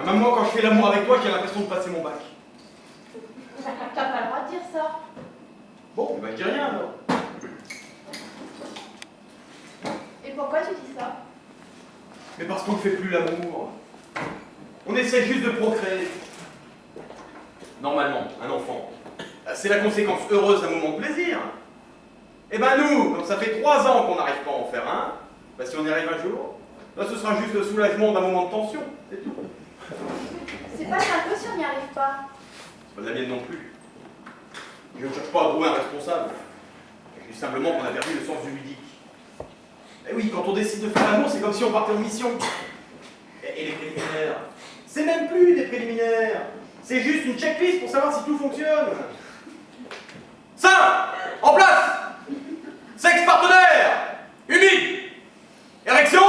Même moi, quand je fais l'amour avec toi, j'ai l'impression de passer mon bac. T'as pas le droit de dire ça. Bon, je dis rien alors. Et pourquoi tu dis ça? Mais parce qu'on ne fait plus l'amour. On essaie juste de procréer. Normalement, un enfant, c'est la conséquence heureuse d'un moment de plaisir. Et ben nous, comme ça fait 3 ans qu'on n'arrive pas à en faire un, ben si on y arrive un jour, ben ce sera juste le soulagement d'un moment de tension, c'est tout. C'est pas grave si on n'y arrive pas. C'est pas la mienne non plus. Je ne cherche pas à trouver un responsable. Je dis simplement qu'on a perdu le sens du ludique. Et oui, quand on décide de faire l'amour, c'est comme si on partait en mission. Et les préliminaires, c'est même plus des préliminaires. C'est juste une checklist pour savoir si tout fonctionne. Ça, en place. Sexe partenaire, humide, érection,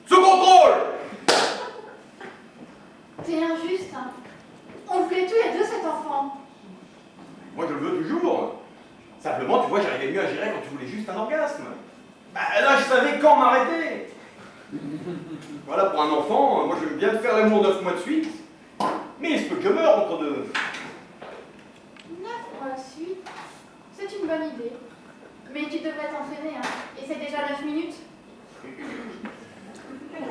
sous contrôle. T'es injuste, hein. On voulait tous les deux cet enfant. Moi, je le veux toujours. Simplement, tu vois, j'arrivais mieux à gérer quand tu voulais juste un orgasme. Bah, là, je savais quand m'arrêter. Voilà, pour un enfant, moi, j'aime bien te faire l'amour 9 mois de suite. Mais il se peut que je meure entre deux. 9 mois de suite, c'est une bonne idée. Mais tu devrais t'entraîner, hein. Et c'est déjà 9 minutes.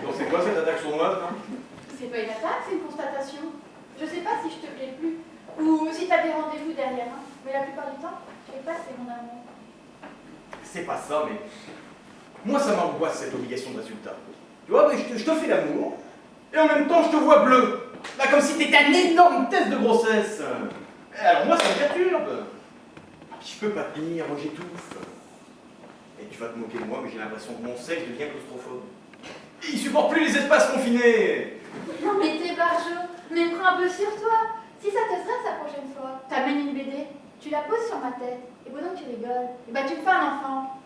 Donc, c'est quoi cette attaque sournoise, là? C'est pas une attaque, c'est une constatation. Je sais pas si je te plais plus. Ou si t'as des rendez-vous derrière, hein. Mais la plupart du temps, je fais pas, c'est mon amour. C'est pas ça, mais... Moi, ça m'angoisse, cette obligation de résultat. Tu vois, mais je te fais l'amour, et en même temps, je te vois bleu. Là, comme si t'étais un énorme test de grossesse. Alors moi, ça me perturbe. Je peux pas tenir, moi j'étouffe. Et tu vas te moquer de moi, mais j'ai l'impression que mon sexe devient claustrophobe. Il supporte plus les espaces confinés. Non mais t'es barjot, mais prends un peu sur toi. Si ça te stresse la prochaine fois, t'amènes une BD, tu la poses sur ma tête, et pendant que tu rigoles, et bah tu me fais un enfant.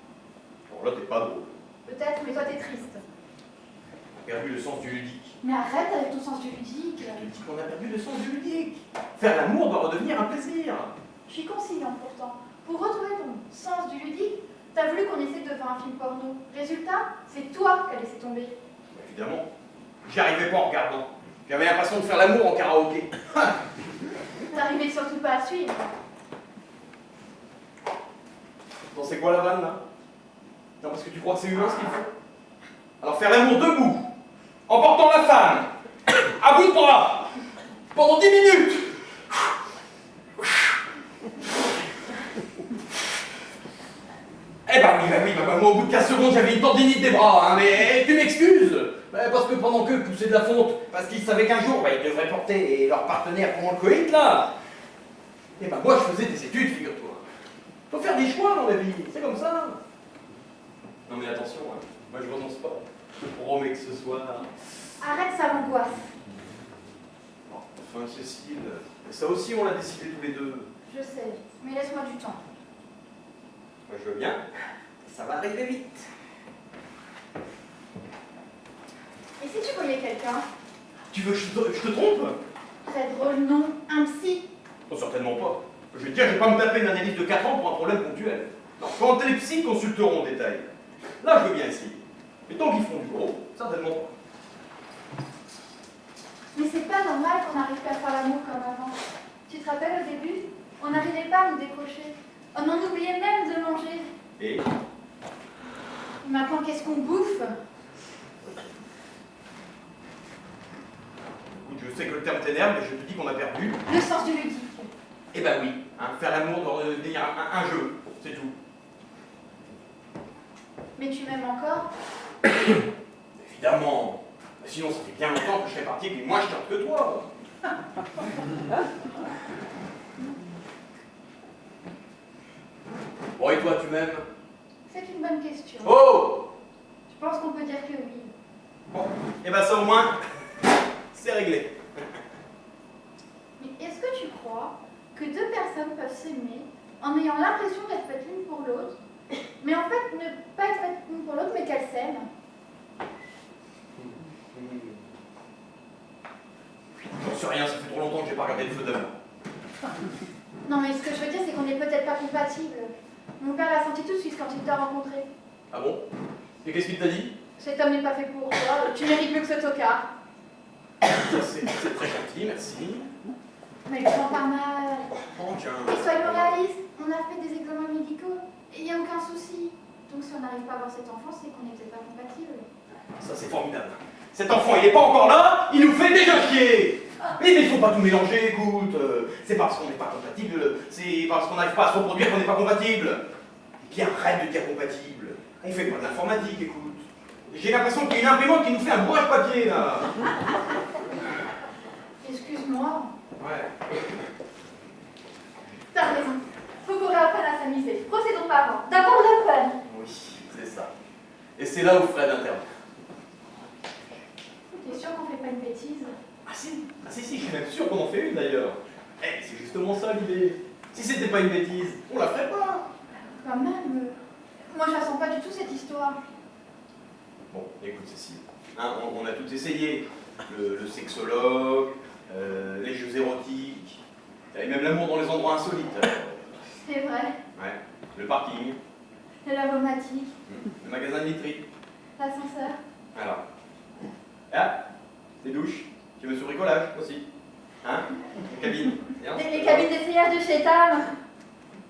Bon, là, t'es pas drôle. Peut-être, mais toi t'es triste. T'as perdu le sens du ludique. Mais arrête avec ton sens du ludique. Je te dis qu'on a perdu le sens du ludique. Faire l'amour doit redevenir un plaisir. Je suis conciliante pourtant. Pour retrouver ton sens du ludique, t'as voulu qu'on essaie de faire un film porno. Résultat, c'est toi qui as laissé tomber. Évidemment, j'y arrivais pas en regardant. J'avais l'impression de faire l'amour en karaoké. T'arrivais surtout pas à suivre. Bon, c'est quoi la vanne là? Non, parce que tu crois que c'est humain ce qu'il faut. Alors faire l'amour debout, en portant la femme, à bout de bras, pendant 10 minutes. Eh ben oui, moi au bout de 15 secondes j'avais une tendinite des bras, hein, mais tu m'excuses. Parce que pendant qu'eux poussaient de la fonte, parce qu'ils savaient qu'un jour, ils devraient porter leur partenaire pendant le coït, là. Eh ben moi je faisais des études, figure-toi. Faut faire des choix dans la vie, c'est comme ça. Non mais attention, hein. Moi je renonce pas. Je te promets que ce soir... Arrête, ça m'angoisse. Enfin Cécile, ça aussi on l'a décidé tous les deux. Je sais, mais laisse-moi du temps. Moi je veux bien, ça va arriver vite. Et si tu voyais quelqu'un? Tu veux que je te trompe? Très drôle, non? Un psy? Oh, certainement pas. Je veux dire, je vais pas me taper une analyse de 4 ans pour un problème ponctuel. Non, quand les psys consulteront en détail. Là, je veux bien essayer. Mais tant qu'ils font du gros, certainement pas. Mais c'est pas normal qu'on n'arrive pas à faire l'amour comme avant. Tu te rappelles au début? On n'arrivait pas à nous décrocher. On en oubliait même de manger. Et Et maintenant, qu'est-ce qu'on bouffe? écoute, je sais que le terme t'énerve, mais je te dis qu'on a perdu. Le sens du ludique. Eh ben oui, hein, faire l'amour doit devenir un jeu, c'est tout. Mais tu m'aimes encore? Évidemment. Mais sinon, ça fait bien longtemps que je serais parti et que moi je tente que toi. Bon, et toi, tu m'aimes? C'est une bonne question. Oh! Je pense qu'on peut dire que oui. Bon, et ben ça au moins, c'est réglé. Mais est-ce que tu crois que deux personnes peuvent s'aimer en ayant l'impression d'être faites l'une pour l'autre, mais en fait ne pas être faites l'une pour l'autre, mais qu'elles s'aiment? J'en sais rien, ça fait trop longtemps que j'ai pas regardé le feu d'amour. Non, mais ce que je veux dire, c'est qu'on n'est peut-être pas compatibles. Mon père l'a senti tout de suite quand il t'a rencontré. Ah bon? Et qu'est-ce qu'il t'a dit? Cet homme n'est pas fait pour toi, tu mérites mieux que ce tocard. Ça c'est très gentil, merci. Mais le prends pas mal. Oh tiens. Et soyons réalistes, on a fait des examens médicaux, et il n'y a aucun souci. Donc si on n'arrive pas à avoir cet enfant, c'est qu'on n'est peut-être pas compatibles. Ça c'est formidable. Cet enfant il est pas encore là, il nous fait déjà chier. Mais il faut pas tout mélanger, écoute. C'est parce qu'on n'est pas compatible, c'est parce qu'on n'arrive pas à se reproduire qu'on n'est pas compatible. Et puis arrête de dire compatible. On fait pas de l'informatique, écoute. J'ai l'impression qu'il y a une imprimante qui nous fait un bourrage papier là. Excuse-moi. Ouais. T'as raison. Faut qu'on réapprenne à s'amuser. Procédons par an. D'abord le fun. Oui, c'est ça. Et c'est là où Fred intervient. T'es sûr qu'on fait pas une bêtise? Ah si, je suis même sûr qu'on en fait une d'ailleurs. Eh, c'est justement ça l'idée. Si c'était pas une bêtise, on la ferait pas. Quand même. Moi, je la sens pas du tout cette histoire. Bon, écoute Cécile, hein, on a tout essayé. Le sexologue, les jeux érotiques, et même l'amour dans les endroits insolites. C'est vrai. Ouais, le parking, Le lavomatique, le magasin de literie. l'ascenseur. Alors. Ah, les douches, tu veux sur bricolage aussi. Hein? Les cabines. Bien. Les cabines d'essayage de chez Tam.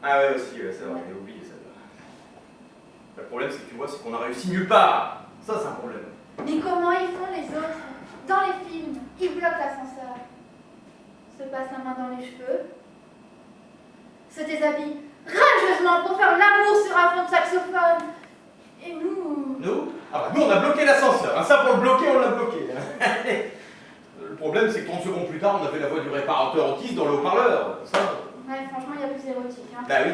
Ah ouais aussi, ouais, c'est vrai, j'ai oublié ça. Le problème c'est que tu vois, c'est qu'on a réussi nulle part. Ça c'est un problème. Mais comment ils font les autres? Dans les films, ils bloquent l'ascenseur. Se passent la main dans les cheveux. Se déshabillent rageusement pour faire l'amour sur un fond de saxophone. Et nous... Nous? Ah bah nous on a bloqué l'ascenseur. Hein, ça pour le bloquer, on l'a bloqué. Le problème c'est que 30 secondes plus tard, on avait la voix du réparateur autiste dans le haut-parleur. Ça... Ouais, franchement, il y a plus érotique. Hein. Bah oui.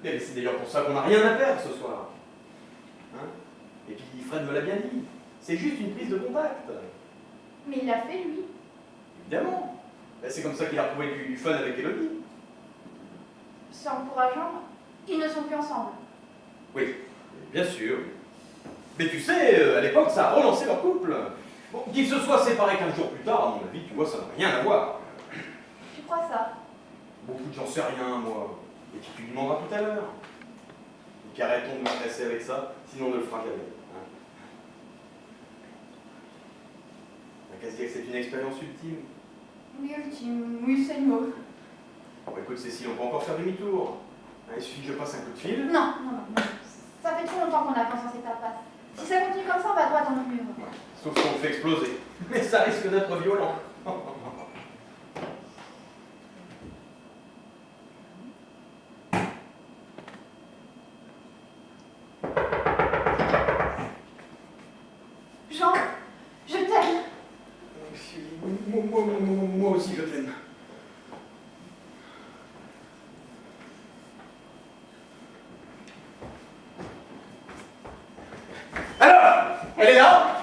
Mais c'est d'ailleurs pour ça qu'on n'a rien à perdre ce soir. Hein? Et puis Fred me l'a bien dit. C'est juste une prise de contact. Mais il l'a fait, lui. Évidemment. Bah, c'est comme ça qu'il a retrouvé du fun avec Elodie. C'est encourageant. Ils ne sont plus ensemble. Oui, bien sûr. Mais tu sais, à l'époque, ça a relancé leur couple. Bon, qu'ils se soient séparés 15 jours plus tard, à mon avis, tu vois, ça n'a rien à voir. Tu crois ça? Beaucoup de gens, sais rien, moi. Et puis tu lui demanderas tout à l'heure. Et puis arrêtons de nous stresser avec ça, sinon on ne le fera jamais. Hein. Qu'à se dire que c'est une expérience ultime. Oui, ultime. Oui, c'est le mot. Bon, écoute, Cécile, on peut encore faire demi-tour. Hein, il suffit que je passe un coup de fil. Non. Ça fait trop longtemps qu'on a pensé cette impasse. Si ça continue comme ça, on va droit dans le mur. Sauf si on le fait exploser. Mais ça risque d'être violent. Jean, je t'aime. Moi aussi, je t'aime. Alors, elle est là?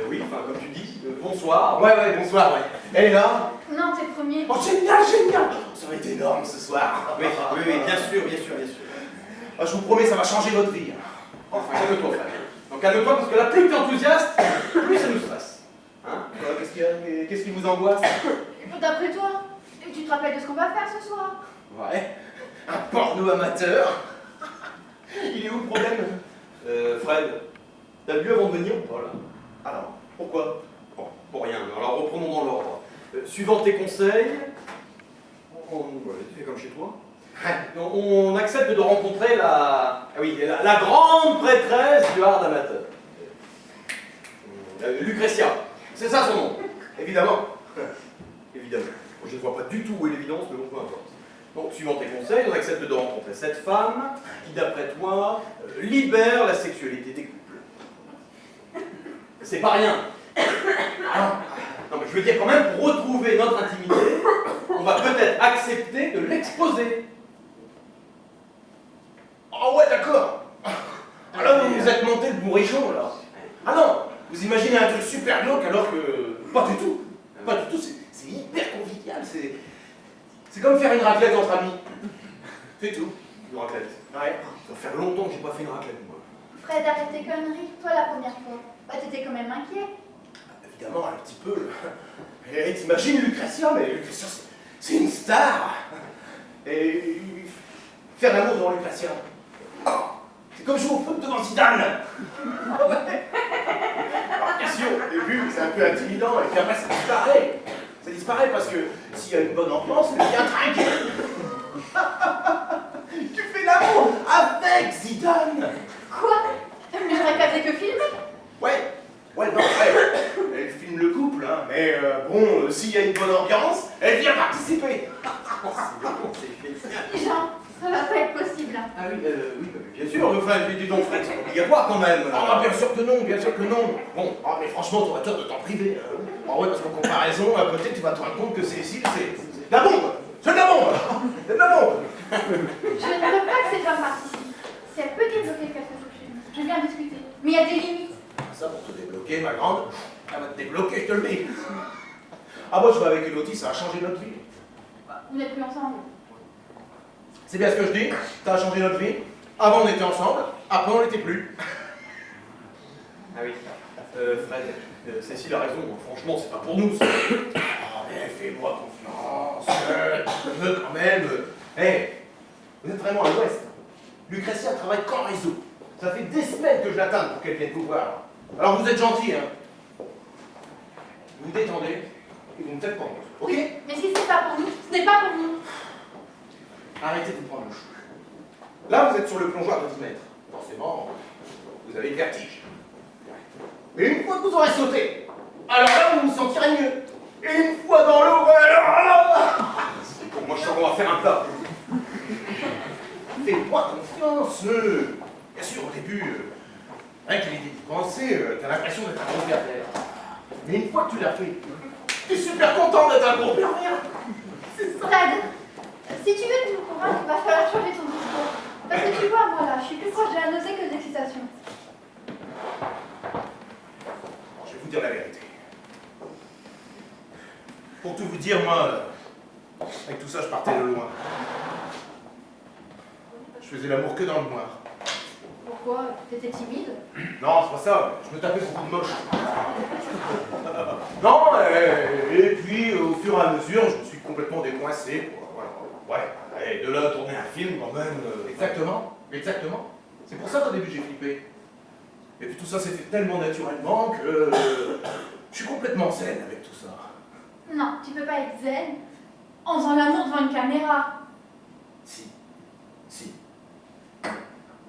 Oui, enfin, comme tu dis, bonsoir. Ouais, bonsoir, ouais. Elle est là? Non, t'es premier. Oh, génial! Ça va être énorme ce soir. Oui, bien sûr. Ah, je vous promets, ça va changer votre vie. Enfin, calme-toi, frère. Donc calme-toi, parce que là, plus tu es enthousiaste, plus ça nous stresse. Hein? Qu'est-ce qui vous angoisse? D'après toi, tu te rappelles de ce qu'on va faire ce soir? Ouais. Un porno amateur. Il est où le problème? Fred, t'as bu avant de venir ou pas, là? Alors, pourquoi? Bon, pour rien. Alors reprenons dans l'ordre. Suivant tes conseils, tu fais comme chez toi. On accepte de rencontrer la grande prêtresse du hard amateur. Lucretia, c'est ça son nom. Évidemment. Évidemment. Je ne vois pas du tout où est l'évidence, mais bon, peu importe. Donc, suivant tes conseils, on accepte de rencontrer cette femme qui, d'après toi, libère la sexualité des couples. C'est pas rien. Non, mais je veux dire quand même, pour retrouver notre intimité, on va peut-être accepter de l'exposer. Oh ouais, d'accord. bourrichon, là. Ah non, vous imaginez un truc super glauque alors que... Pas du tout. Pas du tout, c'est hyper convivial. C'est comme faire une raclette entre amis. C'est tout, une raclette. Ouais, ça fait longtemps que j'ai pas fait une raclette, moi. Fred, arrête tes conneries. Toi, la première fois, bah, t'étais quand même inquiet. Évidemment, un petit peu. Et t'imagines Lucrezia, mais Lucrezia, c'est une star. Et faire l'amour devant Lucrezia, oh, c'est comme jouer au foot devant Zidane. Alors, bien sûr, au début, c'est un peu intimidant, et puis après, ça disparaît. Ça disparaît parce que s'il y a une bonne ambiance, il y a un trinquet. Tu fais l'amour avec Zidane. Quoi? Mais j'aurais pas fait que filmer. Ouais, non, elle filme le couple, hein, mais bon, s'il y a une bonne ambiance, elle vient participer. Jean, ça va pas être possible. Ah oui, bien sûr, enfin, dis donc, Fred, c'est obligatoire quand même. Ah, bien sûr que non, bien sûr que non. Bon, mais franchement, t'auras tort de t'en priver. Ah ouais, parce qu'en comparaison, à côté, tu vas te rendre compte que Cécile, c'est de la bombe. C'est de la bombe. C'est de la bombe. Je ne veux pas que ces femmes participent. Si elle peut débloquer quelque chose chez nous, je viens discuter. Mais il y a des limites. Ça, pour te débloquer, ma grande, elle va te débloquer, je te le dis. Ah, moi, je vais avec Elodie, ça a changé notre vie. Vous n'êtes plus ensemble. C'est bien ce que je dis, ça a changé notre vie. Avant, on était ensemble, après, on n'était plus. Ah oui, Fred, Cécile a raison, franchement, c'est pas pour nous. Ah, mais fais-moi confiance, je veux quand même. Hé, vous êtes vraiment à l'ouest. Lucrezia travaille qu'en réseau. Ça fait des semaines que je l'attends pour qu'elle vienne vous voir. Alors vous êtes gentil, hein. Vous vous détendez et vous me faites pas honte, ok? Mais si c'est pas pour nous, ce n'est pas pour nous. Arrêtez de vous prendre le chou. Là, vous êtes sur le plongeoir de 10 mètres. Forcément, vous avez le vertige. Mais une fois que vous aurez sauté, alors là, vous vous sentirez mieux. Et une fois dans l'eau, alors là... C'est pour moi, je sens qu'on va faire un plat. Fais-moi confiance. Bien sûr, au début, rien que l'idée d'y penser, t'as l'impression d'être un gros pervers. Mais une fois que tu l'as fait, t'es super content d'être un gros pervers. C'est ça. Fred, si tu veux nous convaincre, il va falloir changer ton discours. Parce que tu vois, moi là, je suis plus proche de la nausée que de l'excitation. Je vais vous dire la vérité. Pour tout vous dire, moi, avec tout ça, je partais de loin. Je faisais l'amour que dans le noir. Pourquoi? T'étais timide? Non, c'est pas ça, je me tapais beaucoup de moches. Non, et puis au fur et à mesure, je me suis complètement décoincé, quoi. Voilà. Ouais, et de là à tourner un film quand même. Exactement. C'est pour ça qu'au début j'ai flippé. Et puis tout ça s'est fait tellement naturellement que je suis complètement zen avec tout ça. Non, tu peux pas être zen en faisant l'amour devant une caméra. Si.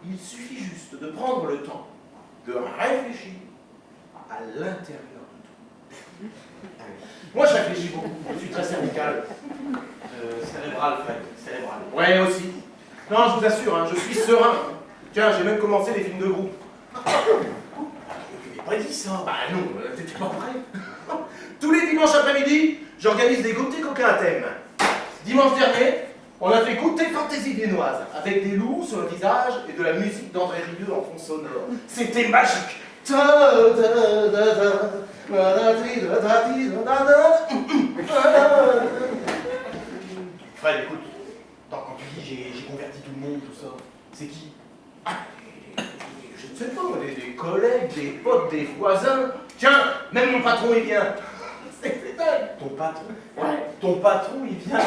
Il suffit juste de prendre le temps de réfléchir à l'intérieur de tout. Moi, je réfléchis beaucoup. Je suis très cervical. Cérébral, Fred, cérébral. Ouais, aussi. Non, je vous assure, hein, je suis serein. Tiens, j'ai même commencé les films de groupe. Tu m'avais pas dit ça. Bah non, t'étais pas prêt. Tous les dimanches après-midi, j'organise des goûters coquins à thème. Dimanche dernier, on a fait goûter fantaisie viennoise, avec des loups sur le visage et de la musique d'André Rieu en fond sonore. C'était magique. Fred, écoute, quand tu dis j'ai converti tout le monde, tout ça, c'est qui? Je ne sais pas, moi, des collègues, des potes, des voisins. Tiens, même mon patron, il vient. C'est dingue. Ton patron? Ouais. Ton patron, il vient.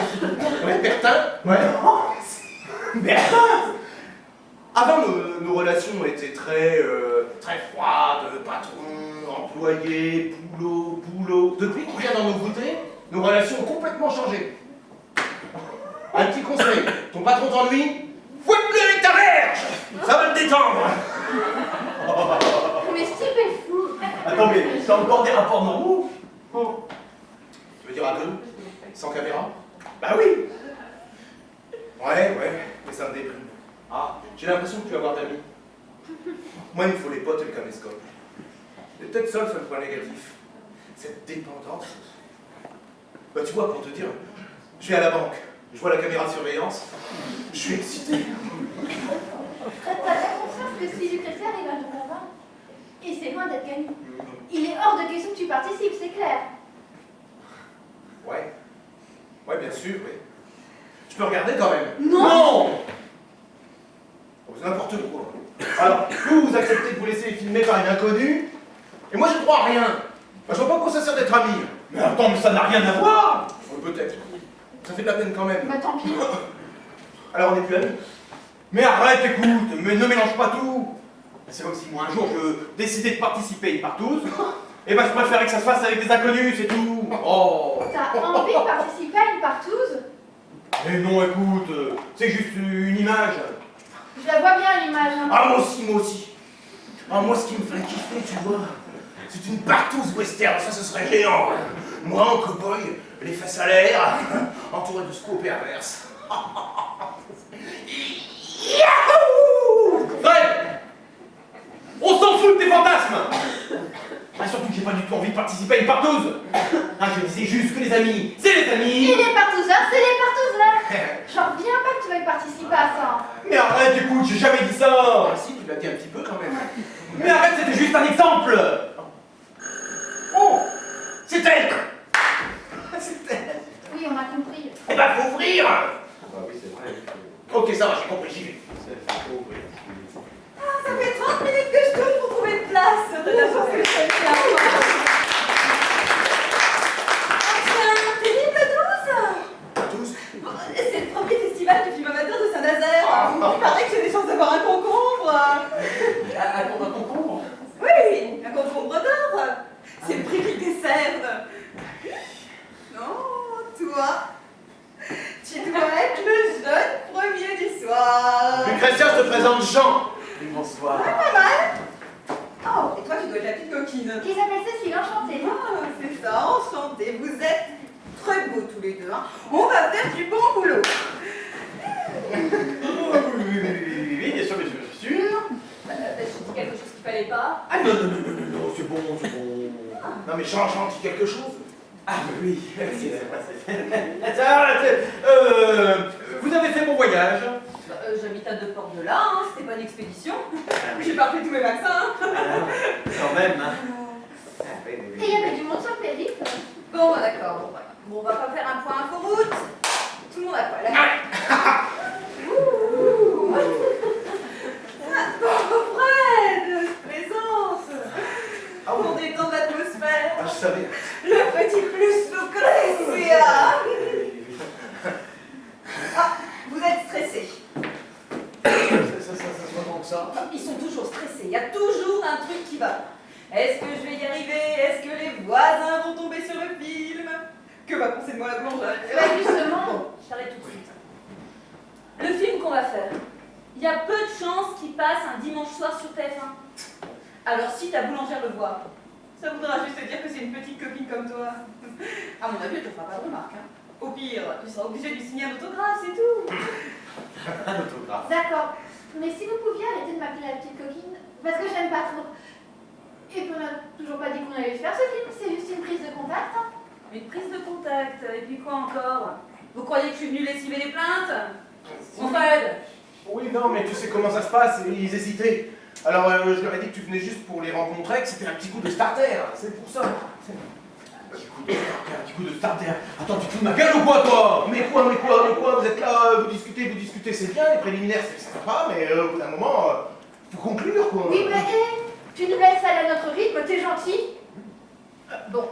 Ouais, Bertin. Ouais. Bertin! Avant, nos relations étaient très froides, patron, employé, boulot. Depuis qu'il vient dans nos goûters, nos relations ont complètement changé. Un petit conseil, ton patron t'ennuie, fouette-le avec ta verge. Ça va te détendre. Mais Steve est fou. Attends, mais t'as encore des rapports normaux? Tu veux dire à deux? Sans caméra? Bah oui. Ouais, mais ça me déprime. Ah, j'ai l'impression que tu vas avoir d'amis. Moi, il me faut les potes et le caméscope. C'est peut-être ça le seul point négatif. Cette dépendance. Bah tu vois, pour te dire, je vais à la banque, je vois la caméra de surveillance, je suis excité. T'as bien conscience que si Lucrezia arrive à nous convaincre, Et c'est loin d'être gagné. Il est hors de question que tu participes, c'est clair. Ouais. Ouais, bien sûr, oui. Je peux regarder quand même. Non. Oh, c'est n'importe quoi. Alors, vous acceptez de vous laisser filmer par une inconnue, et moi je crois à rien. Moi, je vois pas à quoi ça sert d'être ami. Mais attends, mais ça n'a rien à voir. Peut-être. Ça fait de la peine quand même. Bah tant pis. Alors on n'est plus amis. Mais arrête, écoute, mais ne mélange pas tout. C'est comme si moi un jour je décidais de participer à une partouze, et ben je préférais que ça se fasse avec des inconnus, c'est tout. Oh. T'as envie de participer à une partouze? Mais non, écoute, c'est juste une image. Je la vois bien l'image. Hein. Ah, moi aussi, moi aussi. Ah, moi, ce qui me ferait kiffer, tu vois, c'est une partouze western, ça, ce serait géant. Moi, en cow-boy, les fesses à l'air, entouré de scoop perverse. Yahoo! Fred, on s'en fout de tes fantasmes. Ah, surtout que j'ai pas du tout envie de participer à une partouze. Ah, je disais juste que les amis, c'est les amis. Et les partouzeurs, c'est les partouzeurs. J'en reviens pas que tu veuilles participer à ça. Mais arrête, écoute, j'ai jamais dit ça. Ah, si, tu l'as dit un petit peu quand même. Mais arrête, c'était juste un exemple. Oh, c'est elle. C'est elle. Oui, on a compris. Eh ben, faut ouvrir. Bah oui, c'est vrai. Ok, ça va, j'ai compris, j'y vais. Ça fait 30 minutes que je tourne pour trouver une place. De la chance que je sois ici à moi. Enfin, terrible tous. Tous. C'est le premier festival du film amateur de Saint-Nazaire. Il paraît que j'ai des chances d'avoir un concombre. Un concombre. Oui, un concombre d'or. C'est le prix qui décerne. Non, toi, tu dois être le jeune premier du soir. Lucretia, je te présente Jean. Bonsoir. Pas mal. Oh, et toi, tu dois être la petite coquine. Qui s'appelle Cécile, enchantée. Ah, c'est ça, enchanté. Vous êtes très beaux tous les deux. Hein. On va faire du bon boulot. Oui, bien sûr, bien sûr. Je dis quelque chose qu'il fallait pas. Ah non, c'est bon, c'est bon. Non mais Jean, dis quelque chose. Ah oui, vous avez fait mon voyage. J'habite à 2 portes de là, hein. C'était pas une expédition. J'ai pas pris tous mes vaccins. Quand même, hein. Et il y avait du monde sur le périph'. Bon, d'accord. Bon, voilà. Bon, on va pas faire un point inforoute. Tout le monde a poil. Ouh. Pauvre Fred, présence. Pour détendre l'atmosphère. Ah, je savais. Le petit plus Lucrezia. Ah, vous êtes stressé. Ça se voit tant que ça. Ils sont toujours stressés. Il y a toujours un truc qui va. Est-ce que je vais y arriver? Est-ce que les voisins vont tomber sur le film? Que va penser de moi la boulangère? Bah justement. Bon, je t'arrête tout de suite. Le film qu'on va faire, il y a peu de chances qu'il passe un dimanche soir sur TF1. Alors si ta boulangère le voit, ça voudra juste dire que c'est une petite copine comme toi. À mon avis, elle te fera pas de remarque. Hein. Au pire, tu seras obligé de lui signer un autographe, c'est tout. Un autographe. D'accord. Mais si vous pouviez arrêter de m'appeler la petite coquine, parce que j'aime pas trop. Et puis on n'a toujours pas dit qu'on allait le faire ce film, c'est juste une prise de contact. Hein. Une prise de contact, et puis quoi encore? Vous croyez que je suis venue lessiver les plaintes? Mon Fred! Oui, non, mais tu sais comment ça se passe, ils hésitaient. Alors, je leur ai dit que tu venais juste pour les rencontrer, que c'était un petit coup de starter, c'est pour ça. Un petit coup de starter. Attends, tu te fous de ma gueule ou quoi, toi? Mais quoi, vous êtes là, vous discutez, c'est bien, les préliminaires, c'est sympa, mais au bout d'un moment, faut conclure, quoi. Oui, mais hé, tu nous laisses aller à notre rythme, t'es gentil. Bon,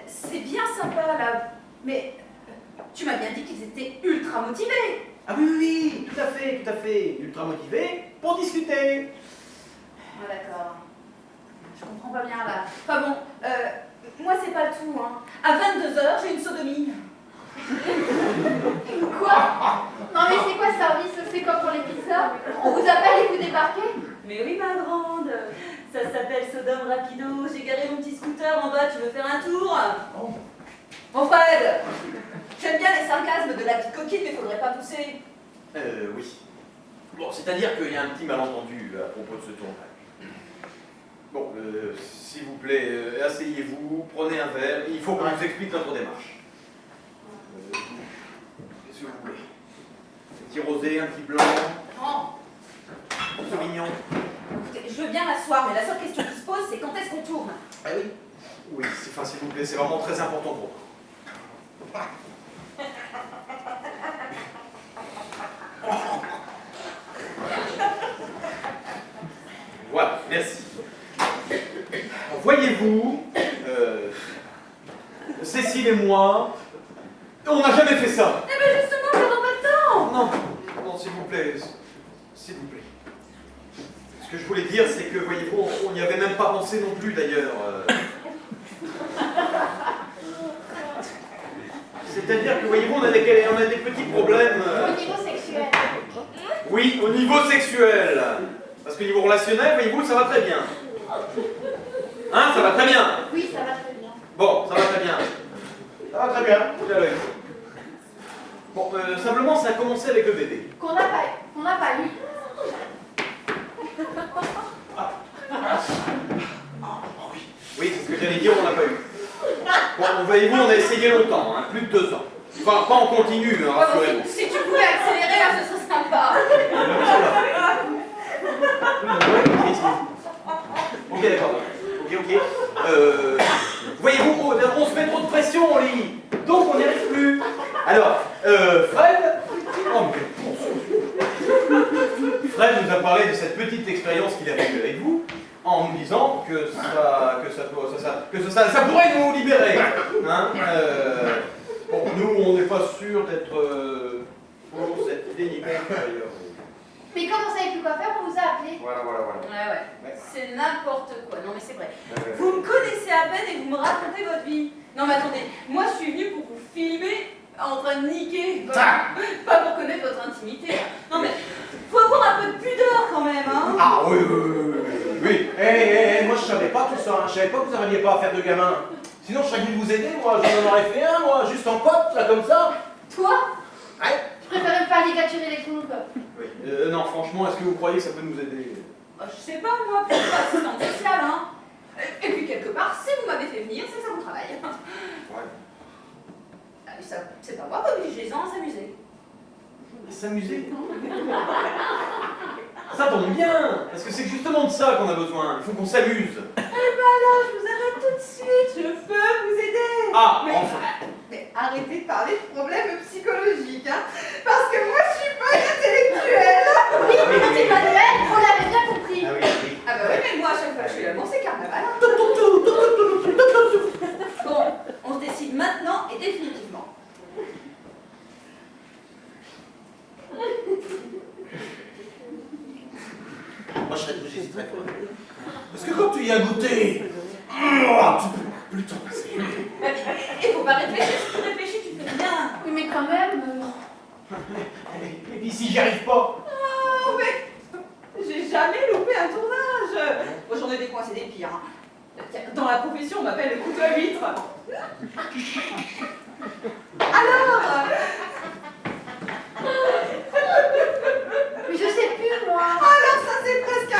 c'est bien sympa là, mais tu m'as bien dit qu'ils étaient ultra motivés. Ah oui, tout à fait. Ultra motivé pour discuter. Ah d'accord. Je comprends pas bien là. Enfin bon, moi c'est pas le tout. Hein. À 22h, j'ai une sodomie. Quoi? Non mais c'est quoi ce service? C'est comme pour les pizzas? On vous appelle et vous débarquez? Mais oui ma grande, ça s'appelle Sodome Rapido. J'ai garé mon petit scooter en bas, tu veux faire un tour? Oh. Mon Fred, j'aime bien les sarcasmes de la petite coquine, mais faudrait pas pousser. Oui. Bon, c'est-à-dire qu'il y a un petit malentendu à propos de ce tournage. Bon, s'il vous plaît, asseyez-vous, prenez un verre, il faut qu'on vous explique notre démarche. Qu'est-ce que vous voulez? Un petit rosé, un petit blanc, Oh, c'est mignon. écoutez, je veux bien m'asseoir, mais la seule question qui se pose, c'est quand est-ce qu'on tourne? Ah oui. Oui, enfin, s'il vous plaît, c'est vraiment très important pour moi. Voilà, merci. Voyez-vous, Cécile et moi, on n'a jamais fait ça. Eh ben justement, perdons pas de temps. Non, non, s'il vous plaît, s'il vous plaît. Ce que je voulais dire, c'est que, voyez-vous, on n'y avait même pas pensé non plus, d'ailleurs. C'est-à-dire que, voyez-vous, on a des petits problèmes. Au niveau sexuel. Oui, au niveau sexuel. Parce que niveau relationnel, voyez-vous, ça va très bien. Hein, ça va très bien. Oui, ça va très bien. Bon, ça va très bien. Ça va très bien, vous allez. Bon, simplement, ça a commencé avec le bébé. Qu'on n'a pas eu. Oui, c'est ce que j'allais dire, on n'a pas eu. Bon, voyez-vous, on a essayé longtemps, hein, plus de 2 ans. Enfin, pas en continu, hein, rassurez-vous. Si tu pouvais accélérer, là, ce serait sympa. Ok, d'accord. Ok. Voyez-vous, on se met trop de pression au lit. Donc on n'y arrive plus. Alors, Fred... Oh, Fred nous a parlé de cette petite expérience qu'il avait eue avec vous, en nous disant que ça pourrait nous libérer. Hein, bon, nous, on n'est pas sûr d'être pour cette idée ni contre, d'ailleurs. Mais comme on savait plus quoi faire, on vous a appelé. Voilà. Ouais. C'est n'importe quoi. Non, mais c'est vrai. Vous me connaissez à peine et vous me racontez votre vie. Non, mais attendez, moi je suis venue pour vous filmer en train de niquer. Pas pour connaître votre intimité. Non, mais faut avoir un peu de pudeur quand même, hein. Ah oui. Moi je savais pas tout ça, hein. Je savais pas que vous n'arriviez pas à faire de gamin. Sinon je serais venu vous aider, moi, j'en aurais fait un, moi, juste en pote, là, comme ça. Toi, Ouais. je préférais me faire ligaturer les clous, quoi. Oui. Non, franchement, est-ce que vous croyez que ça peut nous aider? Je sais pas, moi, puis je suis pas assistante sociale, hein. Et puis quelque part, si vous m'avez fait venir, c'est que ça vous travaille. Ouais. Ah, mais ça, c'est pas grave, obligez-les-en à s'amuser. S'amuser. Ça tombe bien, parce que c'est justement de ça qu'on a besoin. Il faut qu'on s'amuse. Eh ben là, je vous arrête tout de suite, je peux vous aider. Ah, mais, enfin. mais arrêtez de parler de problèmes psychologiques, hein, parce que moi je suis pas une intellectuelle. Oui, petit Manuel, on l'avait bien compris. Oui. Ah bah oui, mais moi à chaque fois que je suis l'amour, c'est carnaval. Hein. Bon, on se décide maintenant et définitivement. Moi, j'hésiterais pas. Parce que quand tu y as goûté, tu peux plus t'en passer. Il faut pas réfléchir, si tu réfléchis, tu fais rien. Oui, mais quand même. Et puis si j'y arrive pas? Oh, mais j'ai jamais loupé un tournage. Moi j'en ai des coins, c'est des pires. Hein. Dans la profession, on m'appelle le couteau à huître.